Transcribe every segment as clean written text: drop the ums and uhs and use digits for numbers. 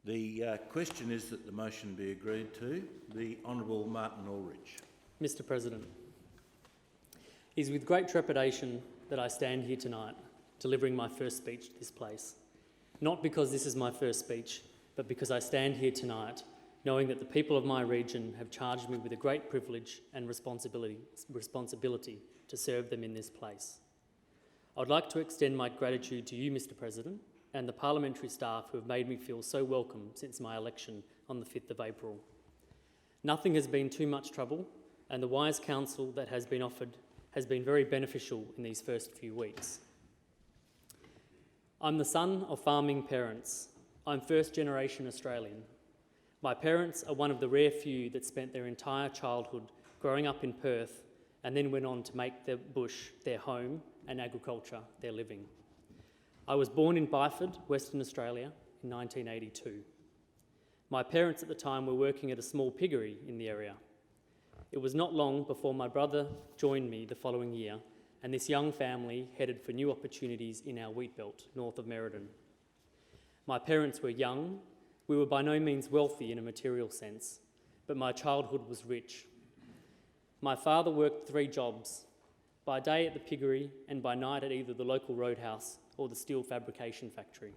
The question is that the motion be agreed to. The Honourable Martin Aldridge. Mr. President, it is with great trepidation that I stand here tonight, delivering my first speech to this place. Not because this is my first speech, but because I stand here tonight knowing that the people of my region have charged me with a great privilege and responsibility to serve them in this place. I would like to extend my gratitude to you, Mr. President, and the parliamentary staff who have made me feel so welcome since my election on the 5th of April. Nothing has been too much trouble, and the wise counsel that has been offered has been very beneficial in these first few weeks. I'm the son of farming parents. I'm first-generation Australian. My parents are one of the rare few that spent their entire childhood growing up in Perth and then went on to make the bush their home and agriculture their living. I was born in Byford, Western Australia, in 1982. My parents at the time were working at a small piggery in the area. It was not long before my brother joined me the following year, and this young family headed for new opportunities in our wheat belt north of Merredin. My parents were young. We were by no means wealthy in a material sense, but my childhood was rich. My father worked 3 jobs, by day at the piggery and by night at either the local roadhouse or the steel fabrication factory.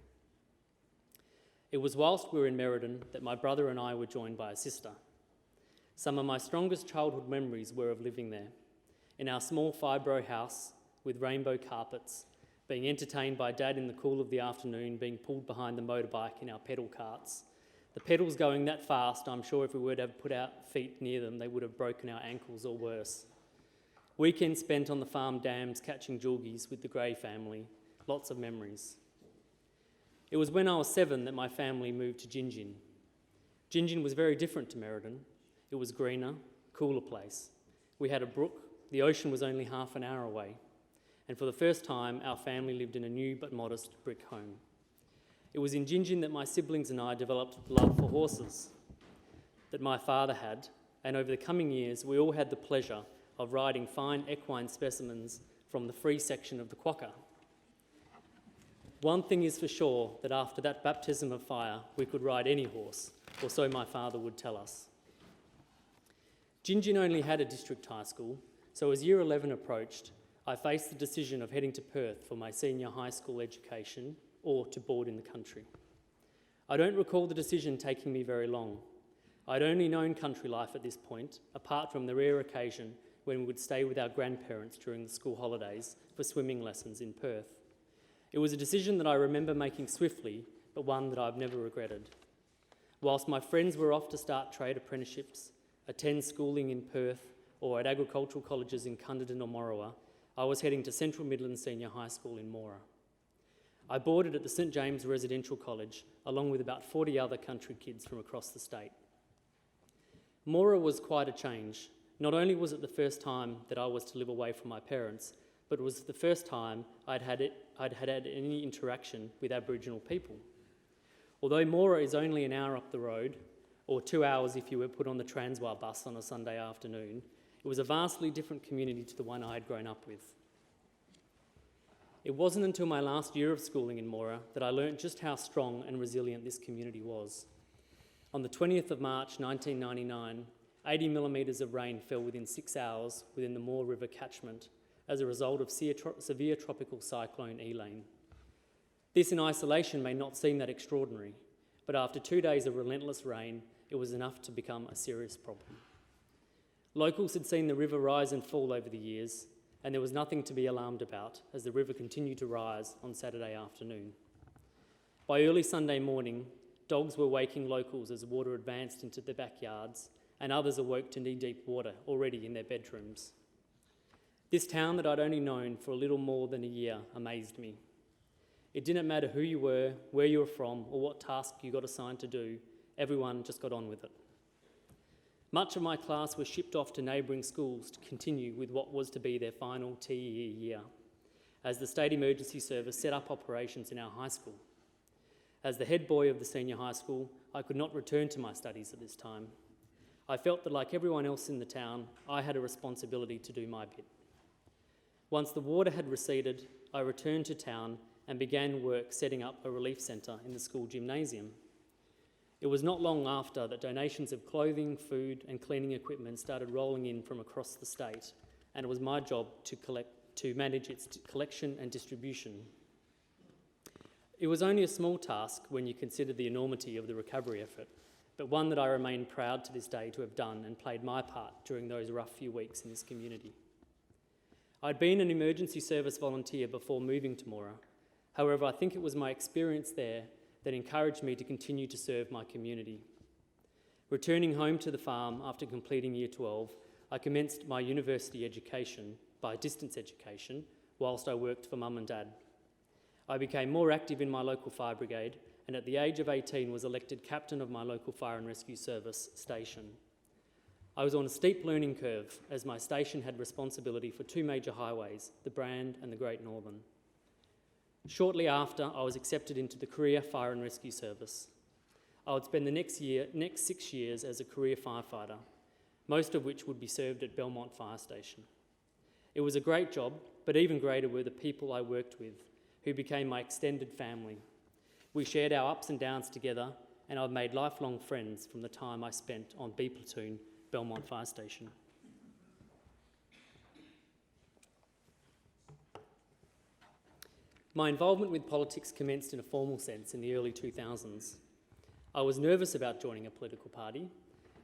It was whilst we were in Merredin that my brother and I were joined by a sister. Some of my strongest childhood memories were of living there, in our small fibro house with rainbow carpets, being entertained by Dad in the cool of the afternoon, being pulled behind the motorbike in our pedal carts. The pedals going that fast, I'm sure if we were to have put our feet near them, they would have broken our ankles or worse. Weekends spent on the farm dams catching julgies with the Gray family, lots of memories. It was when I was 7 that my family moved to Gingin. Gingin was very different to Merredin. It was greener, cooler place. We had a brook, the ocean was only half an hour away, and for the first time our family lived in a new but modest brick home. It was in Gingin that my siblings and I developed love for horses that my father had, and over the coming years we all had the pleasure of riding fine equine specimens from the free section of the Quokka. One thing is for sure, that after that baptism of fire we could ride any horse, or so my father would tell us. Gingin only had a district high school, so as Year 11 approached, I faced the decision of heading to Perth for my senior high school education or to board in the country. I don't recall the decision taking me very long. I'd only known country life at this point, apart from the rare occasion when we would stay with our grandparents during the school holidays for swimming lessons in Perth. It was a decision that I remember making swiftly, but one that I've never regretted. Whilst my friends were off to start trade apprenticeships, attend schooling in Perth, or at agricultural colleges in Cunderdin or Morawa, I was heading to Central Midlands Senior High School in Mora. I boarded at the St James Residential College, along with about 40 other country kids from across the state. Mora was quite a change. Not only was it the first time that I was to live away from my parents, but it was the first time I'd had any interaction with Aboriginal people. Although Mora is only an hour up the road, or 2 hours if you were put on the Transwa bus on a Sunday afternoon, it was a vastly different community to the one I had grown up with. It wasn't until my last year of schooling in Mora that I learnt just how strong and resilient this community was. On the 20th of March 1999, 80 millimetres of rain fell within 6 hours within the Moore River catchment as a result of severe tropical cyclone Elaine. This in isolation may not seem that extraordinary, but after 2 days of relentless rain, it was enough to become a serious problem. Locals had seen the river rise and fall over the years, and there was nothing to be alarmed about as the river continued to rise on Saturday afternoon. By early Sunday morning, dogs were waking locals as water advanced into their backyards, and others awoke to knee-deep water already in their bedrooms. This town that I'd only known for a little more than a year amazed me. It didn't matter who you were, where you were from, or what task you got assigned to do, everyone just got on with it. Much of my class was shipped off to neighbouring schools to continue with what was to be their final TEE year, as the State Emergency Service set up operations in our high school. As the head boy of the senior high school, I could not return to my studies at this time. I felt that, like everyone else in the town, I had a responsibility to do my bit. Once the water had receded, I returned to town and began work setting up a relief centre in the school gymnasium. It was not long after that donations of clothing, food and cleaning equipment started rolling in from across the state, and it was my job to manage its collection and distribution. It was only a small task when you consider the enormity of the recovery effort, but one that I remain proud to this day to have done and played my part during those rough few weeks in this community. I'd been an emergency service volunteer before moving to Moora. However, I think it was my experience there that encouraged me to continue to serve my community. Returning home to the farm after completing Year 12, I commenced my university education by distance education whilst I worked for Mum and Dad. I became more active in my local fire brigade and at the age of 18 was elected captain of my local fire and rescue service station. I was on a steep learning curve as my station had responsibility for two major highways, the Brand and the Great Northern. Shortly after, I was accepted into the Career Fire and Rescue Service. I would spend the next 6 years as a career firefighter, most of which would be served at Belmont Fire Station. It was a great job, but even greater were the people I worked with, who became my extended family. We shared our ups and downs together, and I've made lifelong friends from the time I spent on B Platoon, Belmont Fire Station. My involvement with politics commenced in a formal sense in the early 2000s. I was nervous about joining a political party.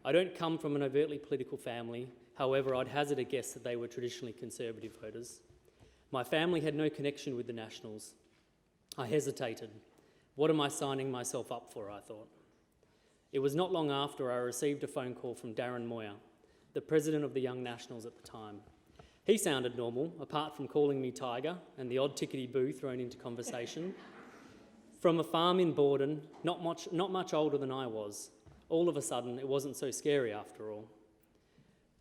I don't come from an overtly political family, however, I'd hazard a guess that they were traditionally Conservative voters. My family had no connection with the Nationals. I hesitated. What am I signing myself up for, I thought. It was not long after I received a phone call from Darren Moyer, the president of the Young Nationals at the time. He sounded normal, apart from calling me Tiger and the odd tickety-boo thrown into conversation. From a farm in Borden, not much older than I was, all of a sudden it wasn't so scary after all.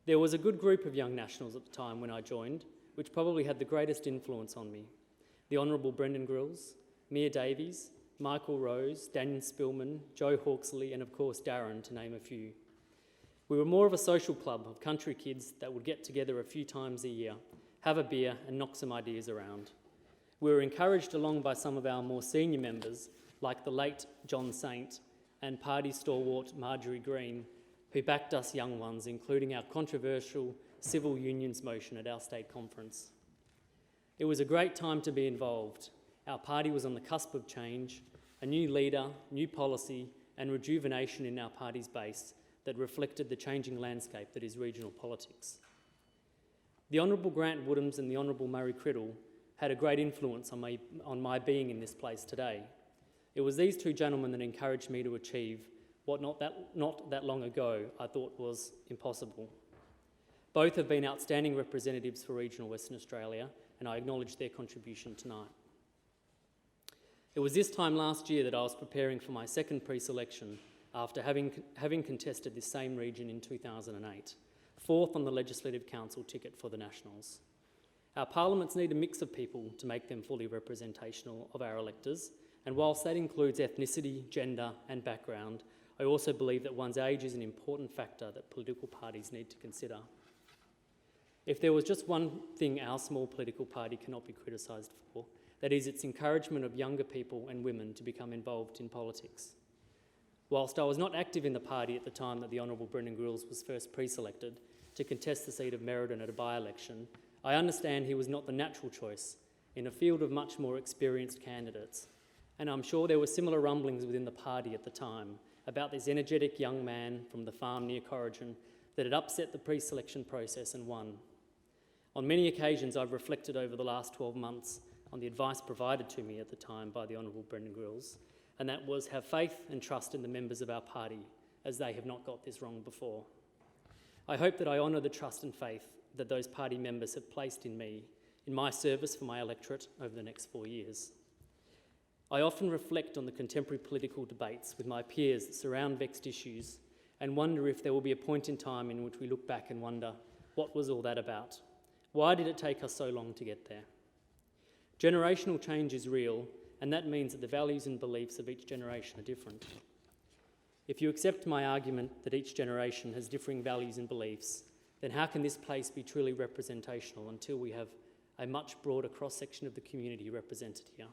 There was a good group of Young Nationals at the time when I joined, which probably had the greatest influence on me. The Honourable Brendan Grills, Mia Davies, Michael Rose, Daniel Spillman, Joe Hawksley and of course Darren, to name a few. We were more of a social club of country kids that would get together a few times a year, have a beer and knock some ideas around. We were encouraged along by some of our more senior members, like the late John Saint and party stalwart Marjorie Green, who backed us young ones, including our controversial civil unions motion at our state conference. It was a great time to be involved. Our party was on the cusp of change, a new leader, new policy and rejuvenation in our party's base that reflected the changing landscape that is regional politics. The Honourable Grant Woodhams and the Honourable Murray Criddle had a great influence on my being in this place today. It was these two gentlemen that encouraged me to achieve what not that long ago I thought was impossible. Both have been outstanding representatives for regional Western Australia, and I acknowledge their contribution tonight. It was this time last year that I was preparing for my second pre-selection after having contested this same region in 2008, fourth on the Legislative Council ticket for the Nationals. Our parliaments need a mix of people to make them fully representational of our electors, and whilst that includes ethnicity, gender and background, I also believe that one's age is an important factor that political parties need to consider. If there was just one thing our small political party cannot be criticised for, that is its encouragement of younger people and women to become involved in politics. Whilst I was not active in the party at the time that the Honourable Brendan Grills was first pre-selected to contest the seat of Merredin at a by-election, I understand he was not the natural choice in a field of much more experienced candidates, and I'm sure there were similar rumblings within the party at the time about this energetic young man from the farm near Corrigan that had upset the pre-selection process and won. On many occasions I've reflected over the last 12 months on the advice provided to me at the time by the Honourable Brendan Grills, and that was have faith and trust in the members of our party, as they have not got this wrong before. I hope that I honour the trust and faith that those party members have placed in me, in my service for my electorate over the next 4 years. I often reflect on the contemporary political debates with my peers that surround vexed issues and wonder if there will be a point in time in which we look back and wonder, what was all that about? Why did it take us so long to get there? Generational change is real, and that means that the values and beliefs of each generation are different. If you accept my argument that each generation has differing values and beliefs, then how can this place be truly representational until we have a much broader cross-section of the community represented here?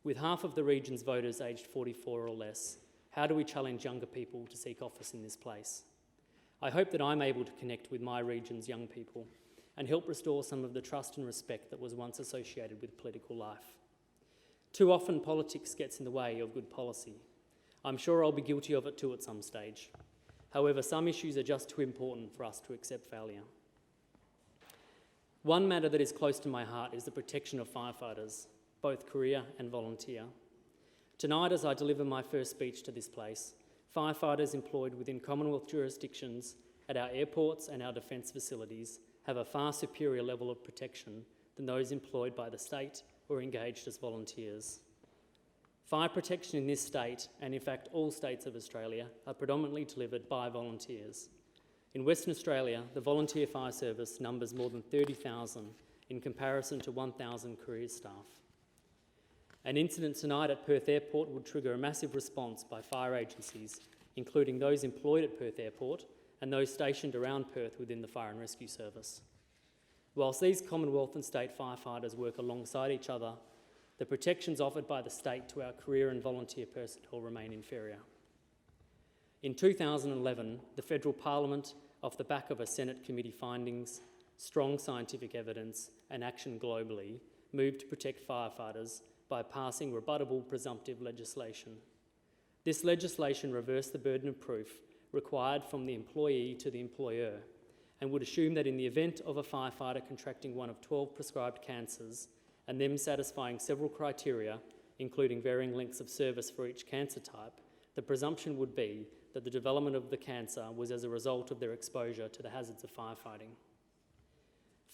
With half of the region's voters aged 44 or less, How do we challenge younger people to seek office in this place? I hope that I'm able to connect with my region's young people and help restore some of the trust and respect that was once associated with political life. Too often politics gets in the way of good policy. I'm sure I'll be guilty of it too at some stage. However, some issues are just too important for us to accept failure. One matter that is close to my heart is the protection of firefighters, both career and volunteer. Tonight, as I deliver my first speech to this place, firefighters employed within Commonwealth jurisdictions at our airports and our defence facilities have a far superior level of protection than those employed by the state or engaged as volunteers. Fire protection in this state, and in fact all states of Australia, are predominantly delivered by volunteers. In Western Australia, the volunteer fire service numbers more than 30,000 in comparison to 1,000 career staff. An incident tonight at Perth Airport would trigger a massive response by fire agencies, including those employed at Perth Airport and those stationed around Perth within the Fire and Rescue Service. Whilst these Commonwealth and state firefighters work alongside each other, the protections offered by the state to our career and volunteer personnel remain inferior. In 2011, the Federal Parliament, off the back of a Senate committee findings, strong scientific evidence and action globally, moved to protect firefighters by passing rebuttable presumptive legislation. This legislation reversed the burden of proof required from the employee to the employer and would assume that in the event of a firefighter contracting one of 12 prescribed cancers and them satisfying several criteria, including varying lengths of service for each cancer type, the presumption would be that the development of the cancer was as a result of their exposure to the hazards of firefighting.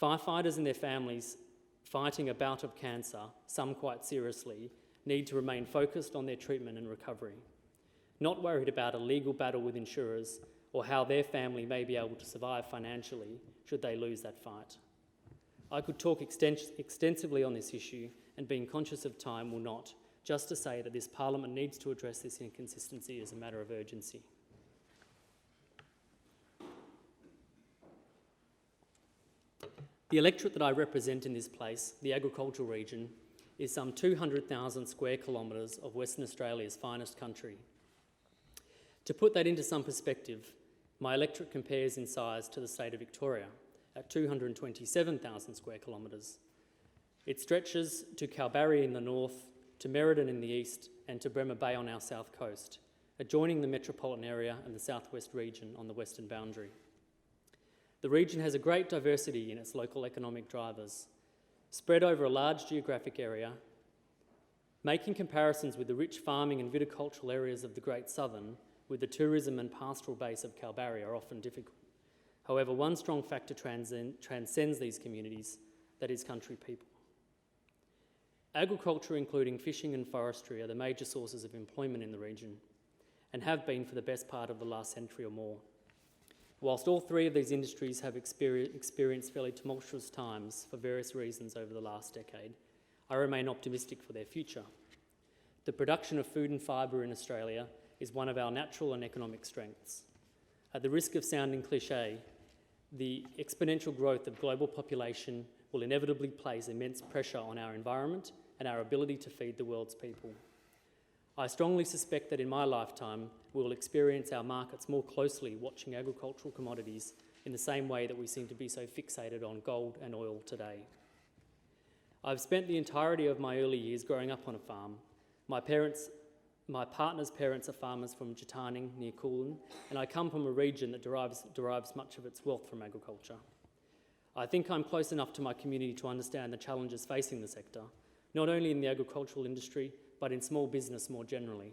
Firefighters and their families fighting a bout of cancer, some quite seriously, need to remain focused on their treatment and recovery, not worried about a legal battle with insurers or how their family may be able to survive financially should they lose that fight. I could talk extensively on this issue, and being conscious of time will not, just to say that this Parliament needs to address this inconsistency as a matter of urgency. The electorate that I represent in this place, the agricultural region, is some 200,000 square kilometres of Western Australia's finest country. To put that into some perspective, my electorate compares in size to the state of Victoria at 227,000 square kilometres. It stretches to Kalbarri in the north, to Merredin in the east, and to Bremer Bay on our south coast, adjoining the metropolitan area and the southwest region on the western boundary. The region has a great diversity in its local economic drivers, spread over a large geographic area. Making comparisons with the rich farming and viticultural areas of the Great Southern with the tourism and pastoral base of Kalbarri are often difficult. However, one strong factor transcends these communities, that is country people. Agriculture, including fishing and forestry, are the major sources of employment in the region and have been for the best part of the last century or more. Whilst all three of these industries have experienced fairly tumultuous times for various reasons over the last decade, I remain optimistic for their future. The production of food and fibre in Australia is one of our natural and economic strengths. At the risk of sounding cliché, the exponential growth of global population will inevitably place immense pressure on our environment and our ability to feed the world's people. I strongly suspect that in my lifetime, we will experience our markets more closely watching agricultural commodities in the same way that we seem to be so fixated on gold and oil today. I've spent the entirety of my early years growing up on a farm. My partner's parents are farmers from Jitarning near Coolin, and I come from a region that derives much of its wealth from agriculture. I think I'm close enough to my community to understand the challenges facing the sector, not only in the agricultural industry, but in small business more generally.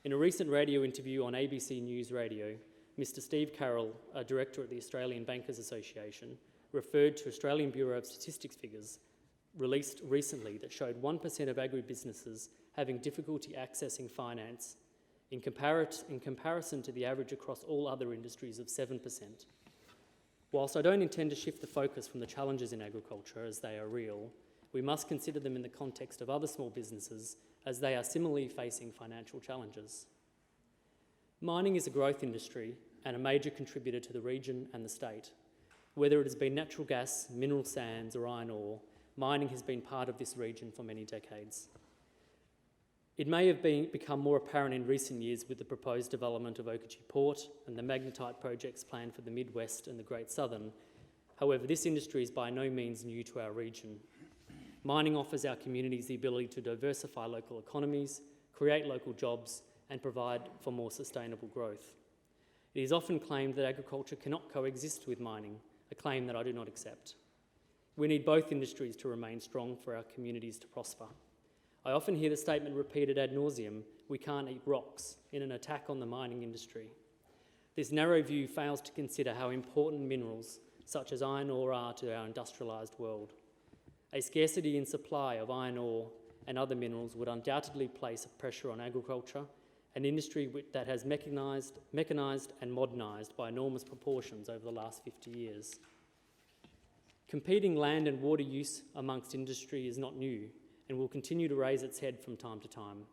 In a recent radio interview on ABC News Radio, Mr. Steve Carroll, a director at the Australian Bankers Association, referred to Australian Bureau of Statistics figures released recently that showed 1% of agribusinesses having difficulty accessing finance in comparison to the average across all other industries of 7%. Whilst I don't intend to shift the focus from the challenges in agriculture as they are real, we must consider them in the context of other small businesses as they are similarly facing financial challenges. Mining is a growth industry and a major contributor to the region and the state. Whether it has been natural gas, mineral sands or iron ore, mining has been part of this region for many decades. It may have become more apparent in recent years with the proposed development of Oakajee Port and the magnetite projects planned for the Midwest and the Great Southern. However, this industry is by no means new to our region. Mining offers our communities the ability to diversify local economies, create local jobs, and provide for more sustainable growth. It is often claimed that agriculture cannot coexist with mining, a claim that I do not accept. We need both industries to remain strong for our communities to prosper. I often hear the statement repeated ad nauseum, "We can't eat rocks," in an attack on the mining industry. This narrow view fails to consider how important minerals such as iron ore are to our industrialised world. A scarcity in supply of iron ore and other minerals would undoubtedly place a pressure on agriculture, an industry that has mechanised and modernised by enormous proportions over the last 50 years. Competing land and water use amongst industry is not new and will continue to raise its head from time to time.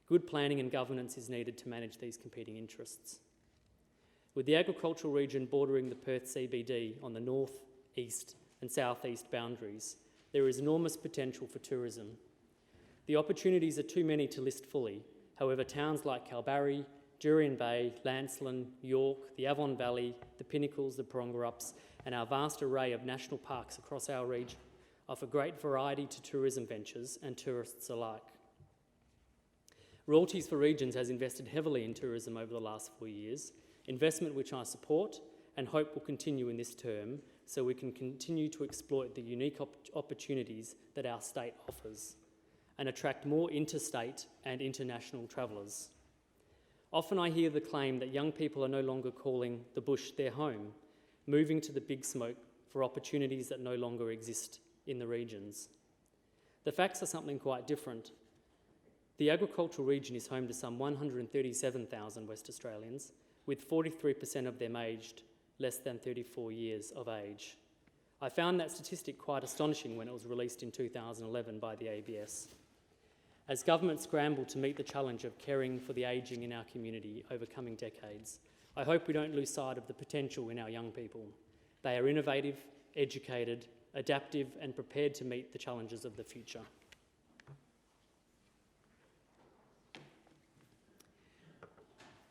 Good planning and governance is needed to manage these competing interests. With the agricultural region bordering the Perth CBD on the north, east and southeast boundaries, there is enormous potential for tourism. The opportunities are too many to list fully. However, towns like Kalbarri, Jurien Bay, Lancelin, York, the Avon Valley, the Pinnacles, the Parongarups, and our vast array of national parks across our region offer great variety to tourism ventures and tourists alike. Royalties for Regions has invested heavily in tourism over the last 4 years, investment which I support and hope will continue in this term so we can continue to exploit the unique opportunities that our state offers and attract more interstate and international travellers. Often I hear the claim that young people are no longer calling the bush their home, moving to the big smoke for opportunities that no longer exist in the regions. The facts are something quite different. The agricultural region is home to some 137,000 West Australians, with 43% of them aged less than 34 years of age. I found that statistic quite astonishing when it was released in 2011 by the ABS. As governments scramble to meet the challenge of caring for the ageing in our community over coming decades, I hope we don't lose sight of the potential in our young people. They are innovative, educated, adaptive and prepared to meet the challenges of the future.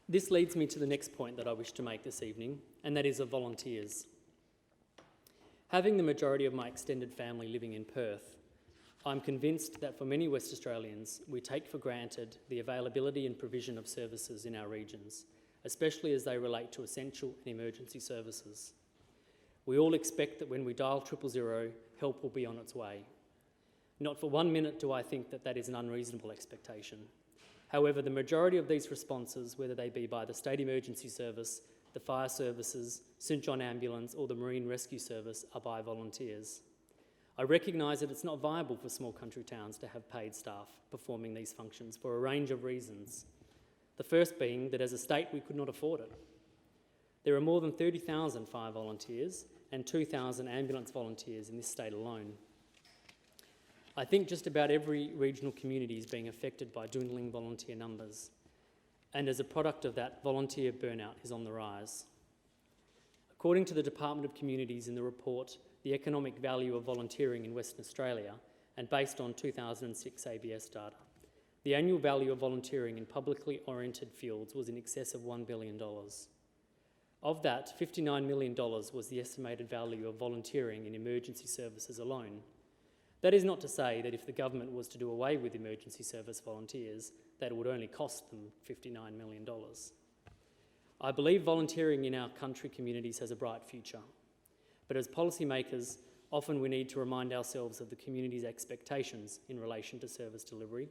This leads me to the next point that I wish to make this evening, and that is of volunteers. Having the majority of my extended family living in Perth, I'm convinced that for many West Australians, we take for granted the availability and provision of services in our regions, especially as they relate to essential and emergency services. We all expect that when we dial 000, help will be on its way. Not for 1 minute do I think that that is an unreasonable expectation. However, the majority of these responses, whether they be by the State Emergency Service, the Fire Services, St John Ambulance or the Marine Rescue Service, are by volunteers. I recognise that it's not viable for small country towns to have paid staff performing these functions for a range of reasons. The first being that as a state we could not afford it. There are more than 30,000 fire volunteers and 2,000 ambulance volunteers in this state alone. I think just about every regional community is being affected by dwindling volunteer numbers, and as a product of that, volunteer burnout is on the rise. According to the Department of Communities in the report, The Economic Value of Volunteering in Western Australia, and based on 2006 ABS data, the annual value of volunteering in publicly oriented fields was in excess of $1 billion. Of that, $59 million was the estimated value of volunteering in emergency services alone. That is not to say that if the government was to do away with emergency service volunteers, that it would only cost them $59 million. I believe volunteering in our country communities has a bright future. But as policymakers, often we need to remind ourselves of the community's expectations in relation to service delivery,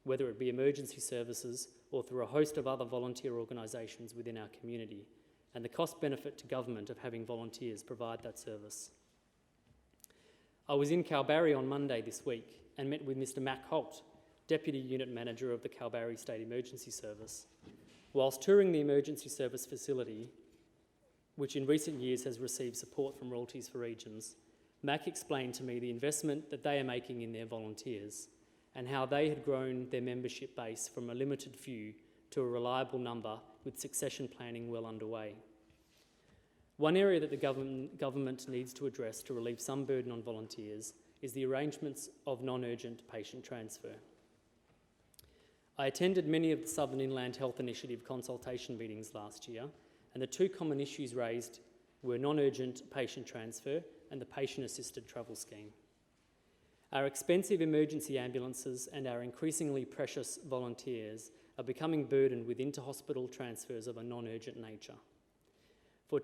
whether it be emergency services or through a host of other volunteer organisations within our community, and the cost benefit to government of having volunteers provide that service. I was in Kalbarri on Monday this week and met with Mr Mac Holt, Deputy Unit Manager of the Kalbarri State Emergency Service. Whilst touring the emergency service facility, which in recent years has received support from Royalties for Regions, Mac explained to me the investment that they are making in their volunteers and how they had grown their membership base from a limited few to a reliable number with succession planning well underway. One area that the government needs to address to relieve some burden on volunteers is the arrangements of non-urgent patient transfer. I attended many of the Southern Inland Health Initiative consultation meetings last year, and the two common issues raised were non-urgent patient transfer and the patient-assisted travel scheme. Our expensive emergency ambulances and our increasingly precious volunteers are becoming burdened with inter-hospital transfers of a non-urgent nature. For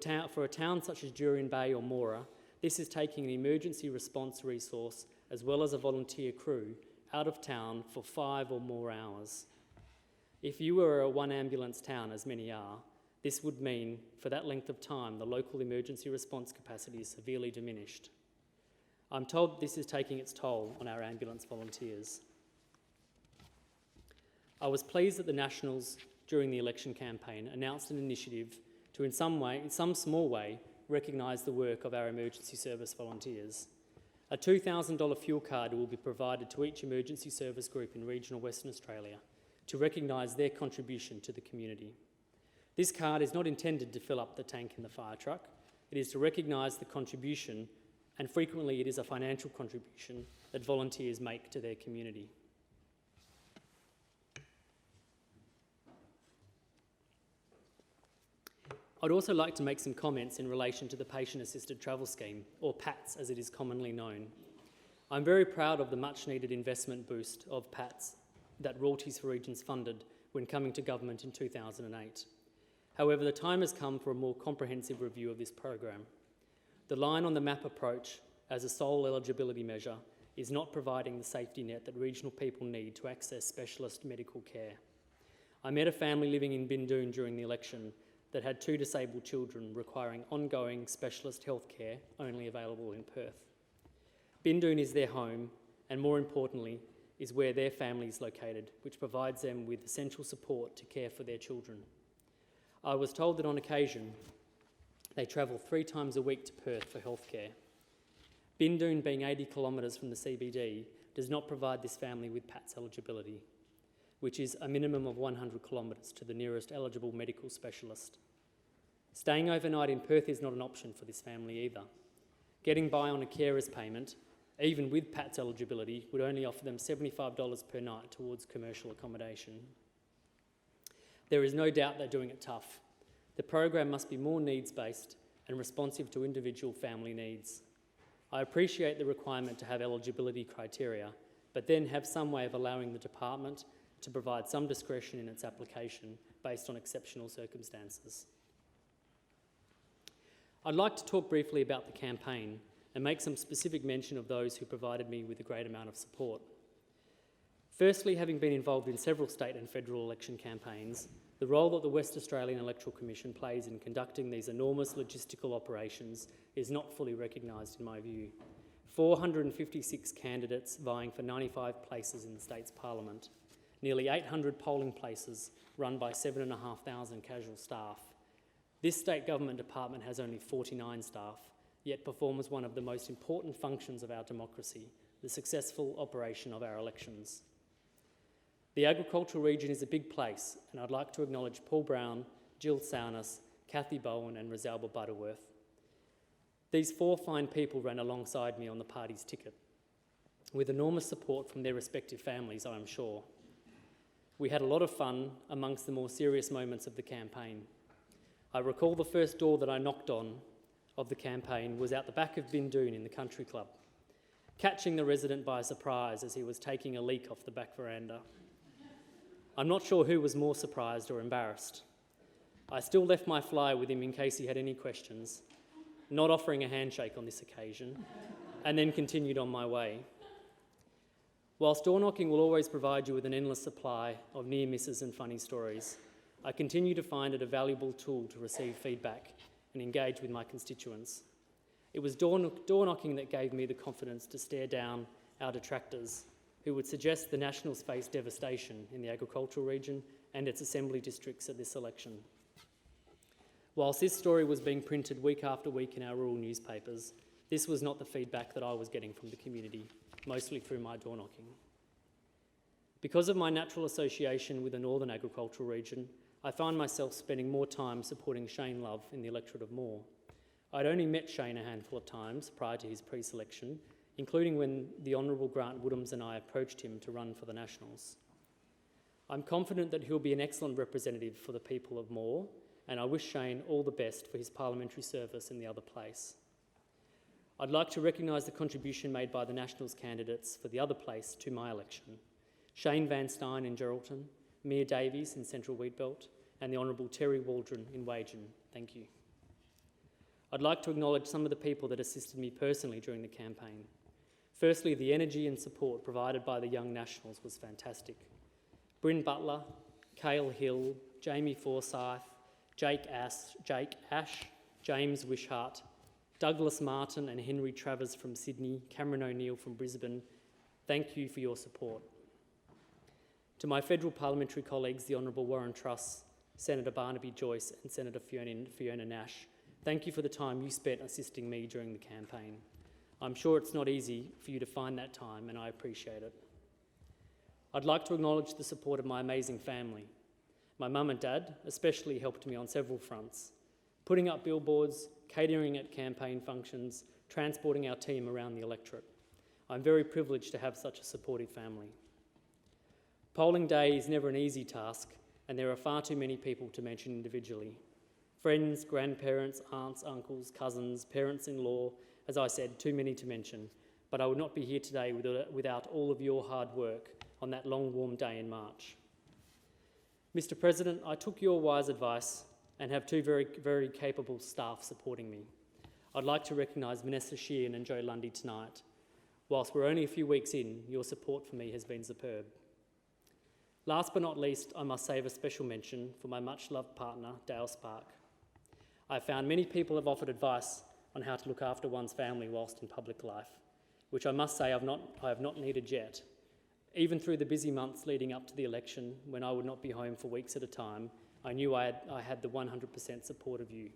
a town such as Jurien Bay or Moora, this is taking an emergency response resource as well as a volunteer crew out of town for 5 or more hours. If you were a one ambulance town, as many are, this would mean for that length of time the local emergency response capacity is severely diminished. I'm told this is taking its toll on our ambulance volunteers. I was pleased that the Nationals, during the election campaign, announced an initiative to in some small way, recognise the work of our emergency service volunteers. A $2,000 fuel card will be provided to each emergency service group in regional Western Australia to recognise their contribution to the community. This card is not intended to fill up the tank in the fire truck. It is to recognise the contribution, and frequently it is a financial contribution that volunteers make to their community. I'd also like to make some comments in relation to the Patient Assisted Travel Scheme, or PATS as it is commonly known. I'm very proud of the much needed investment boost of PATS that Royalties for Regions funded when coming to government in 2008. However, the time has come for a more comprehensive review of this program. The line on the map approach as a sole eligibility measure is not providing the safety net that regional people need to access specialist medical care. I met a family living in Bindoon during the election that had 2 disabled children requiring ongoing specialist health care only available in Perth. Bindoon is their home, and more importantly, is where their family is located, which provides them with essential support to care for their children. I was told that on occasion, they travel 3 times a week to Perth for healthcare. Bindoon, being 80 kilometres from the CBD, does not provide this family with PATS eligibility, which is a minimum of 100 kilometres to the nearest eligible medical specialist. Staying overnight in Perth is not an option for this family either. Getting by on a carer's payment, even with PATS eligibility, would only offer them $75 per night towards commercial accommodation. There is no doubt they're doing it tough. The program must be more needs-based and responsive to individual family needs. I appreciate the requirement to have eligibility criteria, but then have some way of allowing the department to provide some discretion in its application based on exceptional circumstances. I'd like to talk briefly about the campaign and make some specific mention of those who provided me with a great amount of support. Firstly, having been involved in several state and federal election campaigns, the role that the West Australian Electoral Commission plays in conducting these enormous logistical operations is not fully recognised in my view. 456 candidates vying for 95 places in the state's parliament, nearly 800 polling places run by 7,500 casual staff. This state government department has only 49 staff, yet performs one of the most important functions of our democracy, the successful operation of our elections. The agricultural region is a big place, and I'd like to acknowledge Paul Brown, Jill Saunis, Kathy Bowen and Rosalba Butterworth. These 4 fine people ran alongside me on the party's ticket, with enormous support from their respective families, I am sure. We had a lot of fun amongst the more serious moments of the campaign. I recall the first door that I knocked on of the campaign was out the back of Bindoon in the country club, catching the resident by surprise as he was taking a leak off the back veranda. I'm not sure who was more surprised or embarrassed. I still left my flyer with him in case he had any questions, not offering a handshake on this occasion, and then continued on my way. Whilst door knocking will always provide you with an endless supply of near misses and funny stories, I continue to find it a valuable tool to receive feedback and engage with my constituents. It was door knocking that gave me the confidence to stare down our detractors who would suggest the Nationals face devastation in the agricultural region and its assembly districts at this election. Whilst this story was being printed week after week in our rural newspapers, this was not the feedback that I was getting from the community, mostly through my door knocking. Because of my natural association with the northern agricultural region, I find myself spending more time supporting Shane Love in the electorate of Moore. I'd only met Shane a handful of times prior to his pre-selection, including when the Honourable Grant Woodhams and I approached him to run for the Nationals. I'm confident that he'll be an excellent representative for the people of Moore, and I wish Shane all the best for his parliamentary service in the other place. I'd like to recognise the contribution made by the Nationals candidates for the other place to my election: Shane Van Stein in Geraldton, Mia Davies in Central Wheatbelt, and the Honourable Terry Waldron in Wagen. Thank you. I'd like to acknowledge some of the people that assisted me personally during the campaign. Firstly, the energy and support provided by the Young Nationals was fantastic. Bryn Butler, Cale Hill, Jamie Forsyth, Jake Ash, James Wishart, Douglas Martin and Henry Travers from Sydney, Cameron O'Neill from Brisbane, thank you for your support. To my federal parliamentary colleagues, the Honourable Warren Truss, Senator Barnaby Joyce and Senator Fiona Nash, thank you for the time you spent assisting me during the campaign. I'm sure it's not easy for you to find that time, and I appreciate it. I'd like to acknowledge the support of my amazing family. My mum and dad especially helped me on several fronts: putting up billboards, catering at campaign functions, transporting our team around the electorate. I'm very privileged to have such a supportive family. Polling day is never an easy task, and there are far too many people to mention individually. Friends, grandparents, aunts, uncles, cousins, parents-in-law, as I said, too many to mention, but I would not be here today without all of your hard work on that long, warm day in March. Mr. President, I took your wise advice and have two very, very capable staff supporting me. I'd like to recognise Vanessa Sheehan and Joe Lundy tonight. Whilst we're only a few weeks in, your support for me has been superb. Last but not least, I must save a special mention for my much-loved partner, Dale Spark. I've found many people have offered advice on how to look after one's family whilst in public life, which I must say I have not needed yet. Even through the busy months leading up to the election, when I would not be home for weeks at a time, I knew I had the 100% support of you.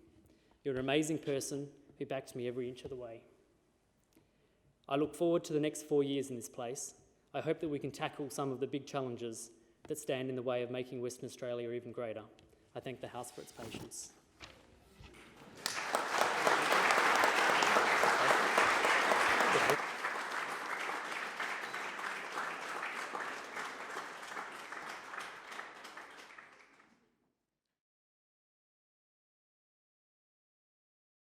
You're an amazing person who backs me every inch of the way. I look forward to the next 4 years in this place. I hope that we can tackle some of the big challenges that stand in the way of making Western Australia even greater. I thank the House for its patience.